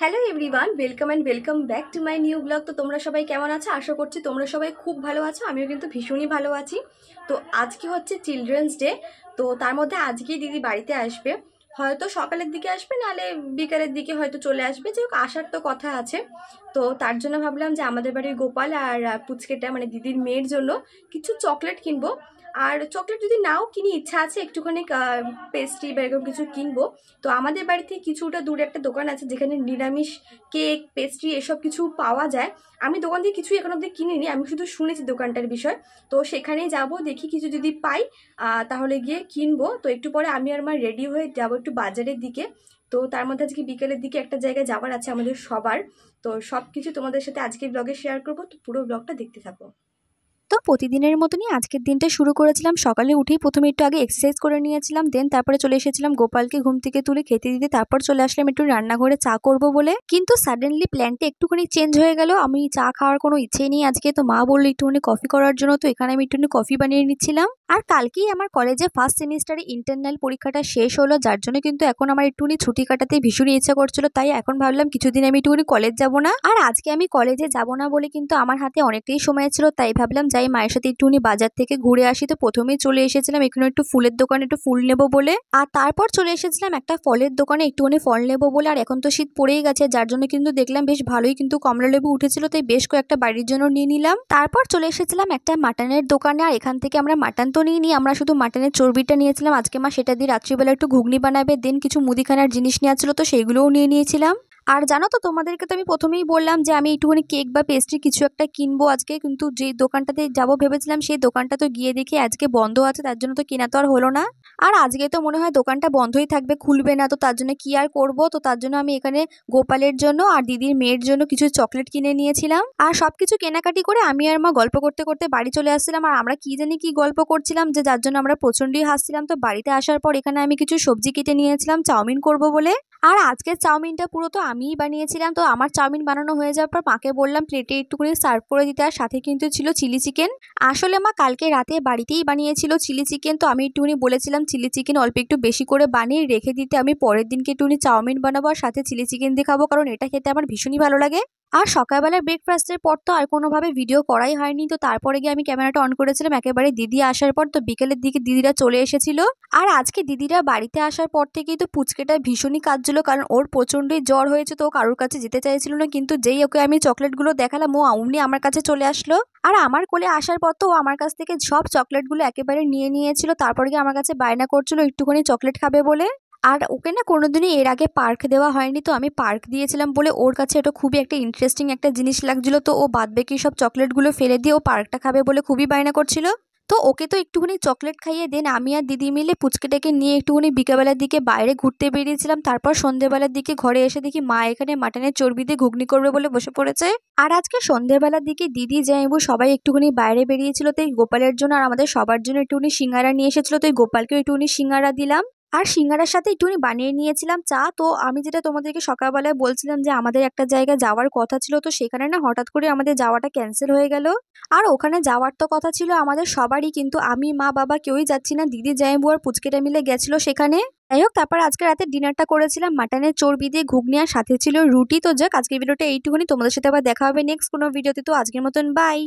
Hello everyone, welcome and welcome back to my new blog. তো তোমরা সবাই কেমন আছো? আশা করছি তোমরা সবাই খুব ভালো আছো। আমিও কিন্তু ভীষণই ভালো আছি। তো আজকে হচ্ছে চিলড্রেন্স ডে। তো তার মধ্যে আজকেই দিদি বাড়িতে আসবে, হয়তো সকালের দিকে আসবে, নাহলে বিকালের দিকে হয়তো চলে আসবে। যে হোক, আসার তো কথা আছে। তো তার জন্য ভাবলাম যে আমাদের বাড়ির গোপাল আর পুচকেটা মানে দিদির মেয়ের জন্য কিছু চকলেট কিনবো। আর চকলেট যদি নাও কিনি, ইচ্ছা আছে একটুখানি পেস্ট্রি বা এরকম কিছু কিনবো। তো আমাদের বাড়ি থেকে কিছুটা দূরে একটা দোকান আছে যেখানে নিরামিষ কেক, পেস্ট্রি এসব কিছু পাওয়া যায়। আমি দোকান থেকে কিছুই এখন অব্দি কিনিনি, আমি শুধু শুনেছি দোকানটার বিষয়। তো সেখানেই যাব, দেখি কিছু যদি পাই তাহলে গিয়ে কিনবো। তো একটু পরে আমি আর মা রেডি হয়ে যাবো একটু বাজারের দিকে। তো তার মধ্যে আজকে বিকেলের দিকে একটা জায়গায় যাওয়ার আছে আমাদের সবার। তো সব কিছু তোমাদের সাথে আজকে ব্লগে শেয়ার করবো, তো পুরো ব্লগটা দেখতে থাকো। তো প্রতিদিনের মতনই আজকের দিনটা শুরু করেছিলাম। সকালে উঠেই প্রথমে একটু আগে এক্সারসাইজ করে নিয়েছিলাম, দেন তারপরে চলে এসেছিলাম গোপালকে ঘুম থেকে তুলে খেতে দিতে। তারপর চলে আসলাম একটু রান্নাঘরে চা করব বলে, কিন্তু সাডেনলি প্ল্যানটা একটুখানি চেঞ্জ হয়ে গেল। আমি চা খাওয়ার কোনো ইচ্ছেই নেই আজকে। তো মা বললো একটুখানি কফি করার জন্য, তো এখানে আমি একটুখানি কফি বানিয়ে নিচ্ছিলাম। আর কালকেই আমার কলেজে ফার্স্ট সেমিস্টারে ইন্টারনাল পরীক্ষাটা শেষ হলো, যার জন্য কিন্তু এখন আমার একটুখানি ছুটি কাটাতে ভীষণই ইচ্ছা করছিল। তাই এখন ভাবলাম কিছুদিন আমি একটুখানি কলেজ যাব না। আর আজকে আমি কলেজে যাব না বলে কিন্তু আমার হাতে অনেকটাই সময় ছিল, তাই ভাবলাম যাই মায়ের সাথে একটুখানি বাজার থেকে ঘুরে আসি। তো প্রথমেই চলে এসেছিলাম এখানে একটু ফুলের দোকানে একটু ফুল নেবো বলে, আর তারপর চলে এসেছিলাম একটা ফলের দোকানে একটুখানি ফল নেবো বলে। আর এখন তো শীত পড়েই গেছে, যার জন্য কিন্তু দেখলাম বেশ ভালোই কিন্তু কমলা লেবু উঠেছিল, তাই বেশ কয়েকটা বাড়ির জন্য নিয়ে নিলাম। তারপর চলে এসেছিলাম একটা মাটনের দোকানে, আর এখান থেকে আমরা মাটন তো নিইনি, আমরা শুধু মাটনের চর্বিটা নিয়েছিলাম। আজকে মা সেটা দিয়ে রাত্রিবেলা একটু ঘুগনি বানাবে, দেন কিছু মুদিখানার জিনিস নেওয়া ছিল, তো সেইগুলোও নিয়ে নিয়েছিলাম। আর জানো তো, তোমাদেরকে তো আমি প্রথমেই বললাম যে আমি একটুখানি কেক বা পেস্ট্রি কিছু একটা কিনবো আজকে, কিন্তু যে দোকানটাতে যাবো ভেবেছিলাম সেই দোকানটা তো গিয়ে দেখি আজকে বন্ধ আছে, তার জন্য তো কেনা তো আর হলো না। আর আজকে তো মনে হয় দোকানটা বন্ধই থাকবে, খুলবে না। তো তার জন্য কি আর করব, তো তার জন্য আমি এখানে গোপালের জন্য আর দিদির মেয়ের জন্য কিছু চকলেট কিনে নিয়েছিলাম। আর সবকিছু কেনাকাটি করে আমি আর মা গল্প করতে করতে বাড়ি চলে আসছিলাম। আর আমরা কি জানি কি গল্প করছিলাম যে যার জন্য আমরা প্রচন্ডই হাসছিলাম। তো বাড়িতে আসার পর এখানে আমি কিছু সবজি কেটে নিয়েছিলাম চাউমিন করব বলে। আর আজকের চাউমিনটা পুরো তো আমিই বানিয়েছিলাম। তো আমার চাউমিন বানানো হয়ে যাওয়ার পর মাকে বললাম প্লেটে একটুখানি সার্ভ করে দিতে, আর সাথে কিন্তু ছিল চিলি চিকেন। আসলে মা কালকে রাতে বাড়িতেই বানিয়েছিল চিলি চিকেন, তো আমি একটুখানি বলেছিলাম চিলি চিকেন অল্প একটু বেশি করে বানিয়ে রেখে দিতে, আমি পরের দিনকে একটুখানি চাউমিন বানাবো আর সাথে চিলি চিকেন দিয়ে খাবো, কারণ এটা খেতে আমার ভীষণই ভালো লাগে। আর সকালবেলার ব্রেকফাস্টের পর তো আর কোনোভাবে ভিডিও করাই হয়নি। তো তারপরে গিয়ে আমি ক্যামেরাটা অন করেছিলাম একেবারে দিদি আসার পর। তো বিকেলের দিকে দিদিরা চলে এসেছিল। আর আজকে দিদিরা বাড়িতে আসার পর থেকেই তো পুচকেটা ভীষণই কাঁদছিল, কারণ ওর প্রচণ্ডই জ্বর হয়েছে। তো ও কারোর কাছে যেতে চাইছিল না, কিন্তু যেই ওকে আমি চকলেটগুলো দেখালাম ও অমনি আমার কাছে চলে আসলো। আর আমার কোলে আসার পর তো ও আমার কাছ থেকে সব চকলেটগুলো একেবারে নিয়ে নিয়েছিল। তারপরে গিয়ে আমার কাছে বায়না করছিল একটুখানি চকলেট খাবে বলে। আর ওকে না কোনোদিনই এর আগে পার্ক দেওয়া হয়নি, তো আমি পার্ক দিয়েছিলাম বলে ওর কাছে এটা খুবই একটা ইন্টারেস্টিং একটা জিনিস লাগছিল। তো ও বাদ বাকি সব চকলেটগুলো ফেলে দিয়ে ও পার্কটা খাবে বলে খুবই বায়না করছিল। তো ওকে তো একটুখানি চকলেট খাইয়ে দেন আমি আর দিদি মিলে পুচকেটাকে নিয়ে একটুখানি বিকেলবেলার দিকে বাইরে ঘুরতে বেরিয়েছিলাম। তারপর সন্ধ্যেবেলার দিকে ঘরে এসে দেখি মা এখানে মাটনের চর্বি দিয়ে ঘুগনি করবে বলে বসে পড়েছে। আর আজকে সন্ধ্যেবেলার দিকে দিদি জামাইবু সবাই একটুখানি বাইরে বেরিয়েছিল, তো এই গোপালের জন্য আর আমাদের সবার জন্য একটুখানি সিঙ্গারা নিয়ে এসেছিল। তো এই গোপালকেও একটুখানি সিঙ্গারা দিলাম। আর সিঙ্গারার সাথে একটুখানি বানিয়ে নিয়েছিলাম চা। তো আমি যেটা তোমাদেরকে সকালবেলায় বলছিলাম যে আমাদের একটা জায়গায় যাওয়ার কথা ছিল, তো সেখানে না হঠাৎ করে আমাদের যাওয়াটা ক্যান্সেল হয়ে গেল। আর ওখানে যাওয়ার তো কথা ছিল আমাদের সবারই, কিন্তু আমি মা বাবা কেউই যাচ্ছি না, দিদি জামাইবু আর পুচকেটা মিলে গেছিল সেখানে। যাই হোক, তারপর আজকে রাতে ডিনারটা করেছিলাম মাটনের চর্বি দিয়ে ঘুগনি, আর সাথে ছিল রুটি। তো যাক, আজকের ভিডিওটা এইটুকুনি, তোমাদের সাথে আবার দেখা হবে নেক্সট কোনো ভিডিওতে। তো আজকের মতন বাই।